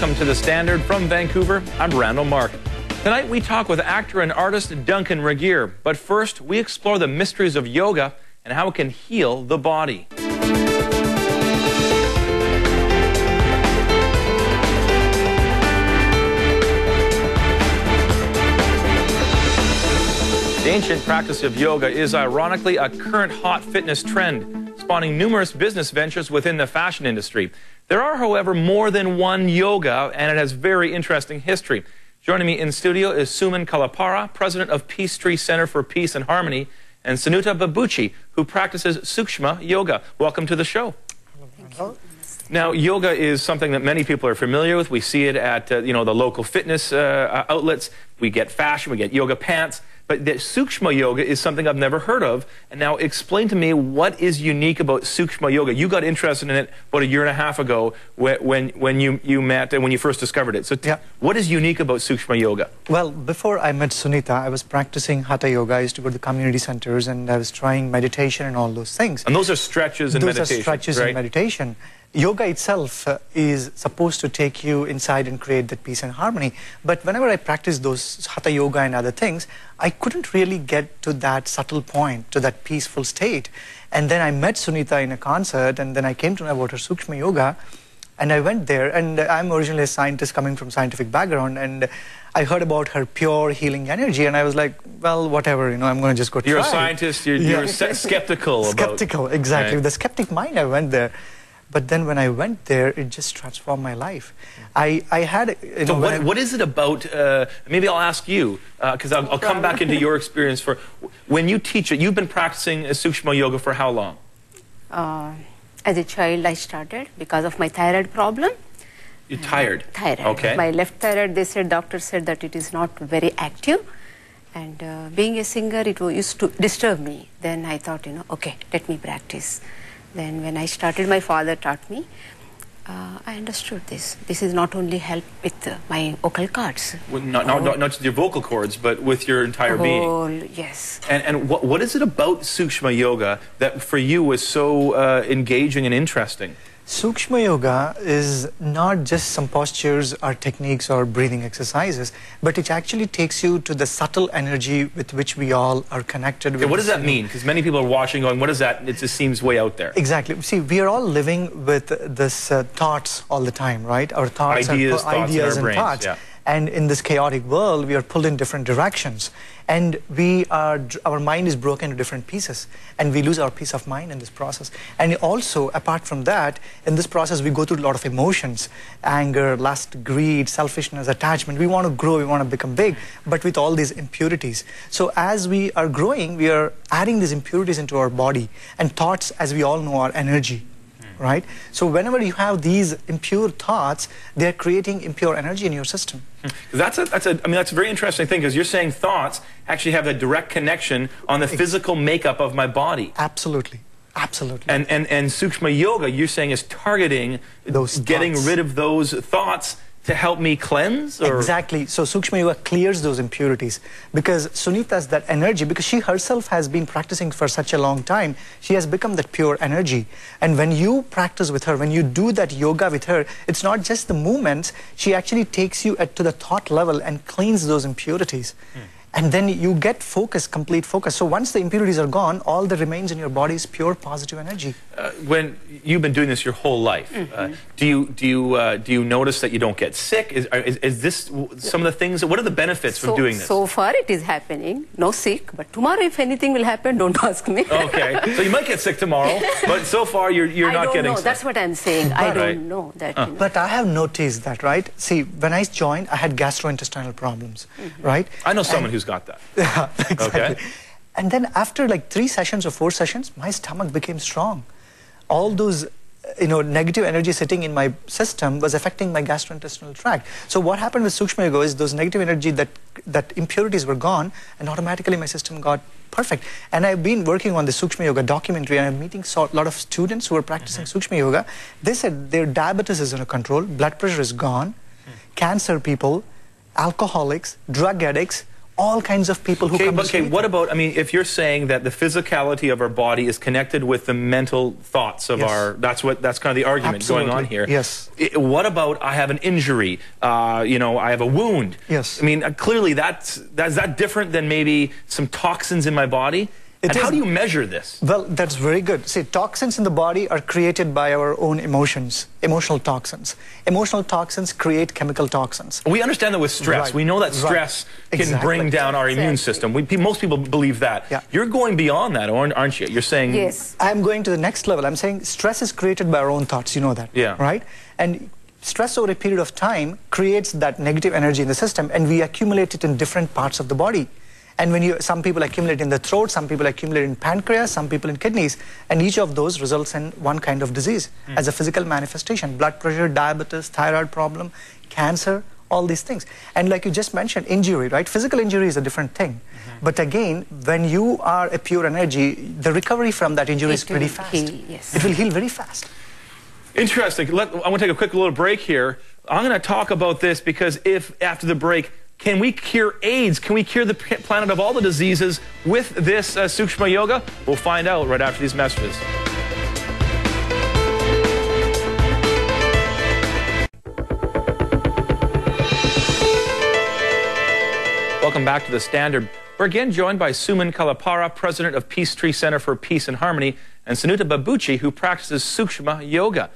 Welcome to The Standard from Vancouver. I'm Randall Mark. Tonight we talk with actor and artist Duncan Regeer. But first, we explore the mysteries of yoga and how it can heal the body. The ancient practice of yoga is ironically a current hot fitness trend, spawning numerous business ventures within the fashion industry. There are, however, more than one yoga, and it has very interesting history. Joining me in studio is Suman Kollipara, president of Peace Tree Center for Peace and Harmony, and Sunita Bapooji, who practices Sookshma yoga. Welcome to the show. Thank you. Now, yoga is something that many people are familiar with. We see it at the local fitness outlets. We get fashion, we get yoga pants. But the Sookshma yoga is something I've never heard of. And now explain to me what is unique about Sookshma yoga. You got interested in it about a year and a half ago when you met and when you first discovered it. So what is unique about Sookshma yoga? Well, before I met Sunita, I was practicing Hatha yoga. I used to go to the community centers and I was trying meditation and all those things. And those are stretches and meditation, Those are stretches and meditation. Yoga itself is supposed to take you inside and create that peace and harmony. But whenever I practice those Hatha yoga and other things, I couldn't really get to that subtle point, to that peaceful state. And then I met Sunita in a concert, and then I came to know about her Sookshma yoga, and I went there. And I'm originally a scientist coming from scientific background, and I heard about her pure healing energy, and I was like, well, whatever, I'm going to just go try. You're a scientist, you're skeptical about... Skeptical, exactly. Right. With the skeptic mind, I went there. But then when I went there, it just transformed my life. I had... So what is it about... maybe I'll ask you, because I'll come back into your experience. For when you teach it, you've been practicing Sookshma yoga for how long? As a child, I started because of my thyroid problem. You're tired? Thyroid. Okay. My left thyroid, doctor said that it is not very active. And being a singer, it used to disturb me. Then I thought, okay, let me practice. Then when I started, my father taught me. I understood this. This is not only help with my vocal cords. Well, not just your vocal cords, but with your entire being. Yes. And what is it about Sookshma yoga that for you was so engaging and interesting? Sookshma yoga is not just some postures or techniques or breathing exercises, but it actually takes you to the subtle energy with which we all are connected. Okay, what does that mean? Because many people are watching going, what is that? It just seems way out there. Exactly. See, we are all living with this thoughts all the time, right? Our thoughts, ideas and thoughts. Yeah. And in this chaotic world, we are pulled in different directions. And our mind is broken into different pieces. And we lose our peace of mind in this process. And also, apart from that, in this process, we go through a lot of emotions. Anger, lust, greed, selfishness, attachment. We want to grow, we want to become big, but with all these impurities. So as we are growing, we are adding these impurities into our body. And thoughts, as we all know, are energy. Right? So whenever you have these impure thoughts, they're creating impure energy in your system. That's a very interesting thing, because you're saying thoughts actually have a direct connection on the physical makeup of my body. Absolutely. Absolutely. And Sookshma yoga, you're saying, is targeting those getting rid of those thoughts to help me cleanse? Or? Exactly. So Sookshma yoga clears those impurities, because Sunita's that energy, because she herself has been practicing for such a long time, she has become that pure energy. And when you practice with her, when you do that yoga with her, it's not just the movements, she actually takes you to the thought level and cleans those impurities. And then you get focus, complete focus. So once the impurities are gone, all that remains in your body is pure positive energy. When you've been doing this your whole life, do you notice that you don't get sick? Is this some of the things? What are the benefits from doing this? So far, it is happening. No sick, but tomorrow, if anything will happen, don't ask me. Okay, so you might get sick tomorrow, but so far you're not getting sick. That's what I'm saying. I don't know that. But I have noticed that, right? See, when I joined, I had gastrointestinal problems, right? I know someone who's got that. Yeah, exactly. Okay. And then after like 3 sessions or 4 sessions, my stomach became strong. All those, negative energy sitting in my system was affecting my gastrointestinal tract. So what happened with Sookshma yoga is those negative energy, that impurities were gone, and automatically my system got perfect. And I've been working on the Sookshma yoga documentary, and I'm meeting a lot of students who are practicing Sookshma yoga. They said their diabetes is under control, blood pressure is gone, cancer people, alcoholics, drug addicts, all kinds of people who come to see what about, I mean, if you're saying that the physicality of our body is connected with the mental thoughts of our, that's kind of the argument going on here. Yes. What about I have an injury, you know, I have a wound? Yes. I mean, clearly is that different than maybe some toxins in my body? And how do you measure this? Well, that's very good. See, toxins in the body are created by our own emotions, emotional toxins. Emotional toxins create chemical toxins. We understand that with stress. Right. We know that stress can bring down our immune system. Most people believe that. Yeah. You're going beyond that, aren't you? You're saying... Yes. I'm going to the next level. I'm saying stress is created by our own thoughts. You know that. Yeah. Right? And stress over a period of time creates that negative energy in the system, and we accumulate it in different parts of the body. And when some people accumulate in the throat, some people accumulate in pancreas, some people in kidneys, and each of those results in one kind of disease as a physical manifestation. Blood pressure, diabetes, thyroid problem, cancer, all these things. And like you just mentioned, injury, right? Physical injury is a different thing. But again, when you are a pure energy, the recovery from that injury is pretty fast. Yes. It will heal very fast. Interesting. I want to take a quick little break here. I'm going to talk about this because after the break, can we cure AIDS? Can we cure the planet of all the diseases with this Sookshma Yoga? We'll find out right after these messages. Welcome back to The Standard. We're again joined by Suman Kollipara, president of Peace Tree Center for Peace and Harmony, and Sunita Bapooji, who practices Sookshma Yoga.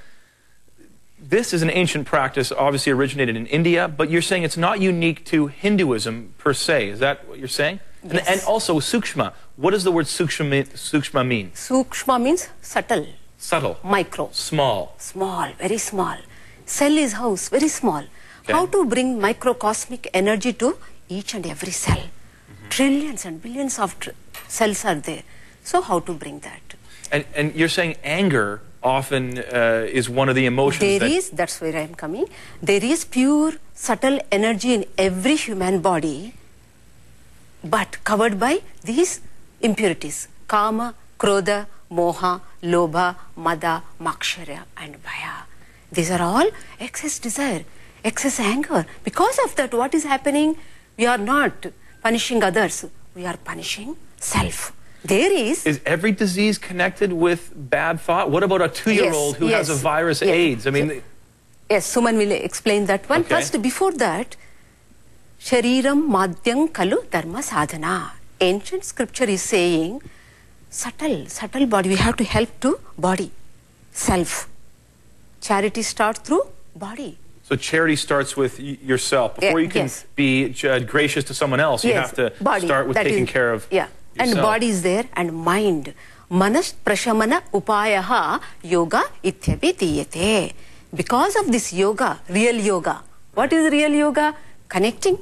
This is an ancient practice, obviously originated in India, but you're saying it's not unique to Hinduism per se. Is that what you're saying? Yes. And also Sookshma. What does the word Sookshma mean? Sookshma means subtle. Subtle. Micro. Small. Small, very small. Cell is house, very small. Okay. How to bring microcosmic energy to each and every cell? Trillions and billions of cells are there. So how to bring that? And you're saying anger often is one of the emotions that's where I am coming. There is pure, subtle energy in every human body, but covered by these impurities. Kama, Krodha, Moha, Lobha, Mada, Makshara and Bhaya. These are all excess desire, excess anger. Because of that, what is happening? We are not punishing others. We are punishing self. Is every disease connected with bad thought? What about a 2-year-old who has a virus, AIDS? I mean... Yes, Suman will explain that one. Okay. First, before that, Shariram Madhyam Kalu Dharma Sadhana. Ancient scripture is saying, subtle body, we have to help to body, self. Charity starts through body. So charity starts with yourself. Before you can be gracious to someone else, you have to start with taking care of yourself. And body is there, and mind. Manas prashamana upayaha yoga ityabhi diyate. Because of this yoga, real yoga. What is real yoga? Connecting.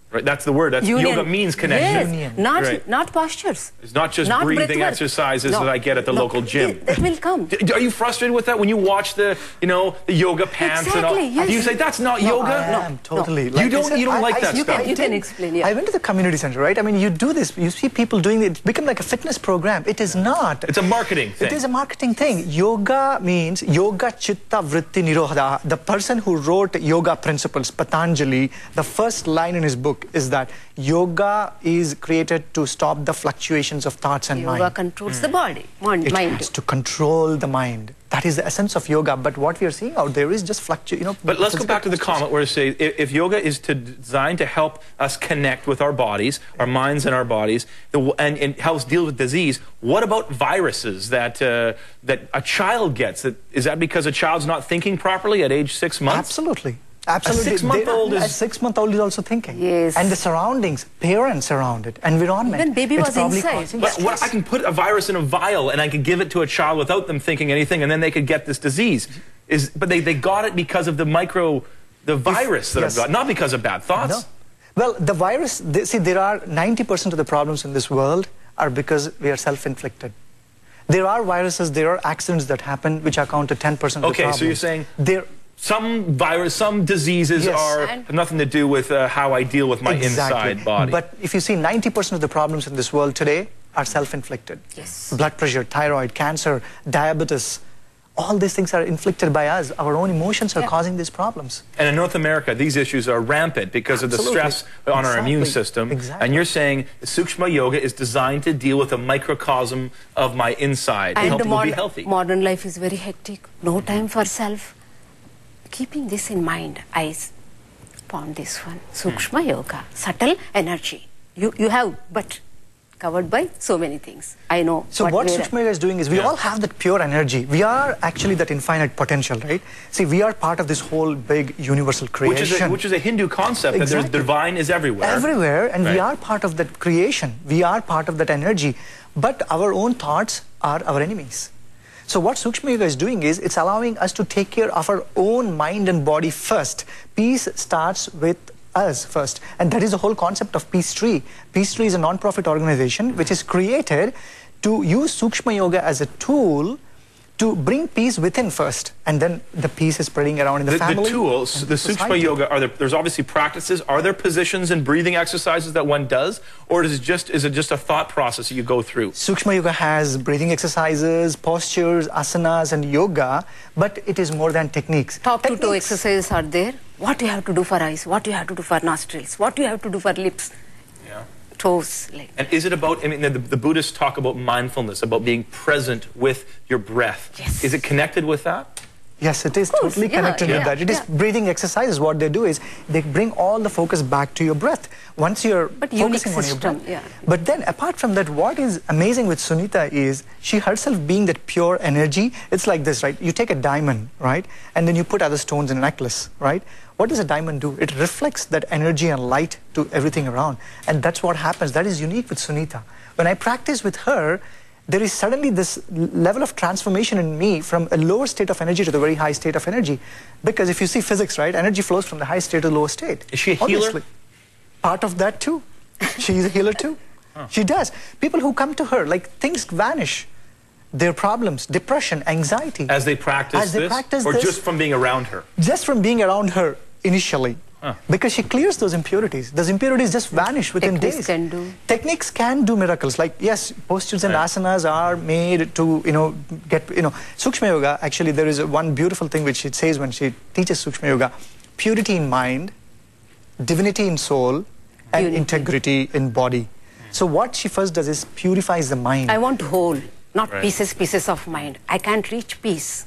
Right, that's the word. Yoga means connection. Yes, not postures. It's not just breathing exercises that I get at the local gym. That will come. Are you frustrated with that when you watch the yoga pants and all? Yes. Do you say that's not yoga? I am totally. No. You don't like that stuff. You can explain. Yeah. I went to the community center, right? I mean, you do this. You see people doing it. It's become like a fitness program. It is not. It's a marketing thing. It is a marketing thing. Yoga means yoga chitta vritti nirodha. The person who wrote Yoga Principles, Patanjali, the first line in his book is that yoga is created to stop the fluctuations of thoughts and mind. Yoga controls the body, mind. It has to control the mind. That is the essence of yoga. But what we are seeing out there is just fluctuation. But let's go back to the comment where it says, if yoga is designed to help us connect with our bodies, our minds and our bodies, and helps deal with disease, what about viruses that a child gets? Is that because a child's not thinking properly at age 6 months? Absolutely. Absolutely. A 6-month-old is also thinking. Yes. And the surroundings, parents around it, environment. When baby was inside. But what, I can put a virus in a vial and I can give it to a child without them thinking anything, and then they could get this disease. But they got it because of the virus that I've got, not because of bad thoughts. No. Well, the virus, see, there are 90% of the problems in this world are because we are self-inflicted. There are viruses, there are accidents that happen which account to 10% of the problems. Okay, so you're saying some diseases have nothing to do with how I deal with my inside body. But if you see, 90% of the problems in this world today are self-inflicted. Yes. Blood pressure, thyroid, cancer, diabetes, All these things are inflicted by us. Our own emotions are causing these problems. And in North America, these issues are rampant because of the stress on our immune system. Exactly. And you're saying Sookshma Yoga is designed to deal with a microcosm of my inside, and help people be healthy. Modern life is very hectic. No time for self. Keeping this in mind, I found this one. Sookshma Yoga, subtle energy. You have, but covered by so many things. I know. So what Sookshma Yoga is doing is we all have that pure energy. We are actually that infinite potential, right? See, we are part of this whole big universal creation. Which is a Hindu concept, that the divine is everywhere. Everywhere, and we are part of that creation. We are part of that energy. But our own thoughts are our enemies. So what Sookshma Yoga is doing is, it's allowing us to take care of our own mind and body first. Peace starts with us first. And that is the whole concept of Peace Tree. Peace Tree is a non-profit organization which is created to use Sookshma Yoga as a tool to bring peace within first, and then the peace is spreading around in the family. The tools, the Sookshma Yoga, there's obviously practices. Are there positions and breathing exercises that one does, or is it just a thought process that you go through? Sookshma Yoga has breathing exercises, postures, asanas, and yoga, but it is more than techniques. Top to toe exercises are there. What you have to do for eyes, what you have to do for nostrils, what you have to do for lips. Toes. And is it about, I mean, the Buddhists talk about mindfulness, about being present with your breath. Yes. Is it connected with that? Yes, it is totally connected with that. It is breathing exercises. What they do is they bring all the focus back to your breath. Once you're focusing on your breath. But then apart from that, what is amazing with Sunita is she herself being that pure energy. It's like this, right? You take a diamond, right? And then you put other stones in a necklace, right? What does a diamond do? It reflects that energy and light to everything around. And that's what happens. That is unique with Sunita. When I practice with her, there is suddenly this level of transformation in me from a lower state of energy to the very high state of energy. Because if you see physics, right, energy flows from the high state to the lower state. Is she a healer? Part of that too. She's a healer too. She does. People who come to her, like, things vanish. Their problems, depression, anxiety. As they practice or just from being around her? Just from being around her initially. Because she clears those impurities. Those impurities just vanish within days. Techniques can do miracles. Like, yes, postures and asanas are made to, Sookshma Yoga, actually, there is one beautiful thing which it says when she teaches Sookshma Yoga: purity in mind, divinity in soul, and integrity in body. So what she first does is purifies the mind. I want whole, not pieces of mind. I can't reach peace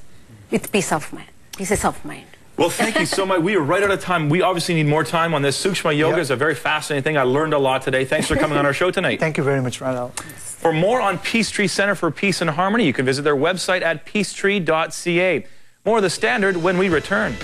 with pieces of mind. Well, thank you so much. We are right out of time. We obviously need more time on this. Sookshma Yoga is a very fascinating thing. I learned a lot today. Thanks for coming on our show tonight. Thank you very much, Randall. For more on Peace Tree Center for Peace and Harmony, you can visit their website at peacetree.ca. More of The Standard when we return.